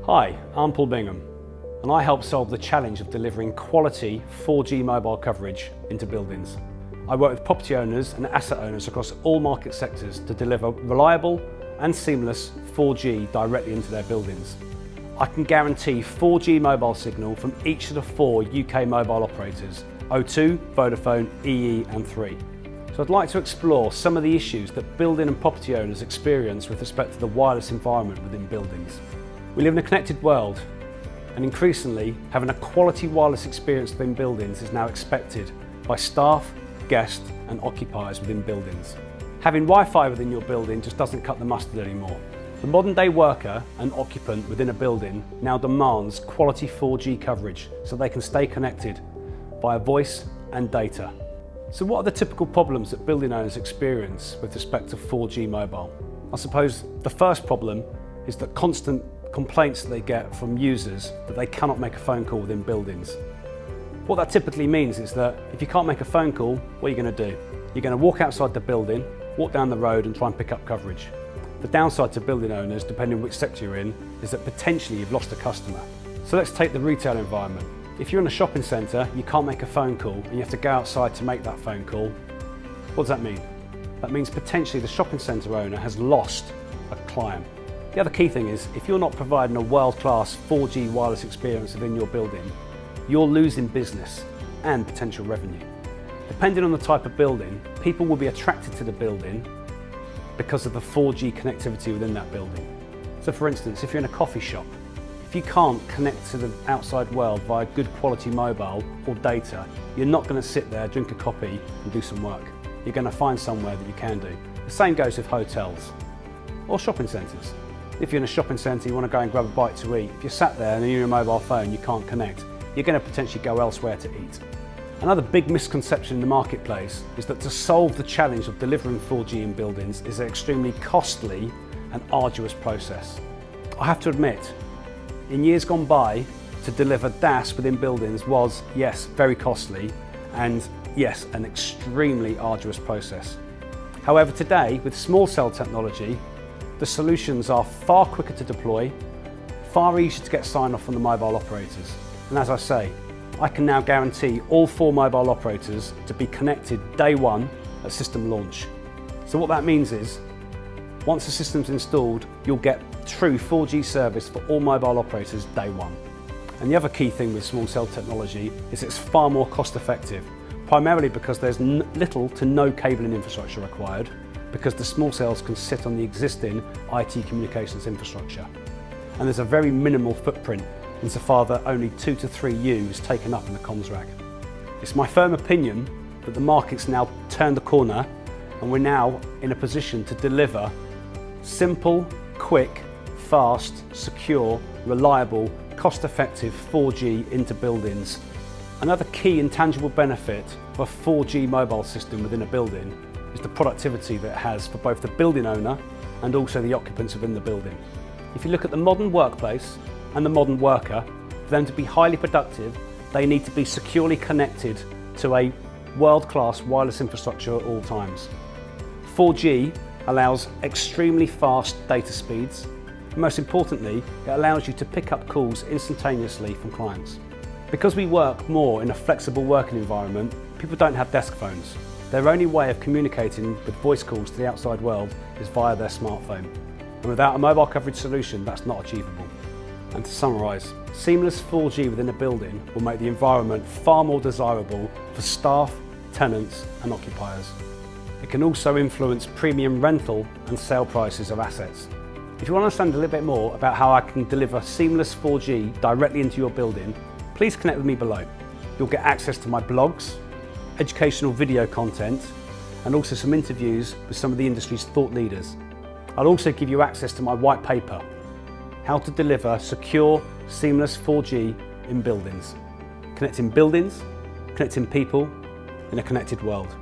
Hi, I'm Paul Bingham, and I help solve the challenge of delivering quality 4G mobile coverage into buildings. I work with property owners and asset owners across all market sectors to deliver reliable and seamless 4G directly into their buildings. I can guarantee 4G mobile signal from each of the 4 UK mobile operators, O2, Vodafone, EE and 3. So I'd like to explore some of the issues that building and property owners experience with respect to the wireless environment within buildings. We live in a connected world, and increasingly having a quality wireless experience within buildings is now expected by staff, guests and occupiers within buildings. Having Wi-Fi within your building just doesn't cut the mustard anymore. The modern day worker and occupant within a building now demands quality 4G coverage so they can stay connected via voice and data. So what are the typical problems that building owners experience with respect to 4G mobile? I suppose the first problem is the constant complaints that they get from users that they cannot make a phone call within buildings. What that typically means is that if you can't make a phone call, what are you going to do? You're going to walk outside the building, walk down the road and try and pick up coverage. The downside to building owners, depending on which sector you're in, is that potentially you've lost a customer. So let's take the retail environment. If you're in a shopping centre, you can't make a phone call and you have to go outside to make that phone call. What does that mean? That means potentially the shopping centre owner has lost a client. The other key thing is, if you're not providing a world-class 4G wireless experience within your building, you're losing business and potential revenue. Depending on the type of building, people will be attracted to the building because of the 4G connectivity within that building. So for instance, if you're in a coffee shop, if you can't connect to the outside world via good quality mobile or data, you're not going to sit there, drink a coffee and do some work. You're going to find somewhere that you can do. The same goes with hotels or shopping centres. If you're in a shopping centre, you want to go and grab a bite to eat. If you're sat there and you're on your mobile phone, you can't connect, you're going to potentially go elsewhere to eat. Another big misconception in the marketplace is that to solve the challenge of delivering 4G in buildings is an extremely costly and arduous process. I have to admit, in years gone by, to deliver DAS within buildings was, yes, very costly and yes, an extremely arduous process. However, today, with small cell technology, the solutions are far quicker to deploy, far easier to get sign off from the mobile operators. And as I say, I can now guarantee all 4 mobile operators to be connected day one at system launch. So what that means is, once the system's installed, you'll get true 4G service for all mobile operators day one. And the other key thing with small cell technology is it's far more cost effective, primarily because there's little to no cabling infrastructure required, because the small cells can sit on the existing IT communications infrastructure. And there's a very minimal footprint insofar that only 2 to 3 U is taken up in the comms rack. It's my firm opinion that the market's now turned the corner and we're now in a position to deliver simple, quick, fast, secure, reliable, cost-effective 4G into buildings. Another key and tangible benefit of a 4G mobile system within a building is the productivity that it has for both the building owner and also the occupants within the building. If you look at the modern workplace and the modern worker, for them to be highly productive, they need to be securely connected to a world-class wireless infrastructure at all times. 4G allows extremely fast data speeds. Most importantly, it allows you to pick up calls instantaneously from clients. Because we work more in a flexible working environment, people don't have desk phones. Their only way of communicating with voice calls to the outside world is via their smartphone. And without a mobile coverage solution, that's not achievable. And to summarise, seamless 4G within a building will make the environment far more desirable for staff, tenants and occupiers. It can also influence premium rental and sale prices of assets. If you want to understand a little bit more about how I can deliver seamless 4G directly into your building, please connect with me below. You'll get access to my blogs, educational video content, and also some interviews with some of the industry's thought leaders. I'll also give you access to my white paper, How to Deliver Secure, Seamless 4G in Buildings. Connecting buildings, connecting people in a connected world.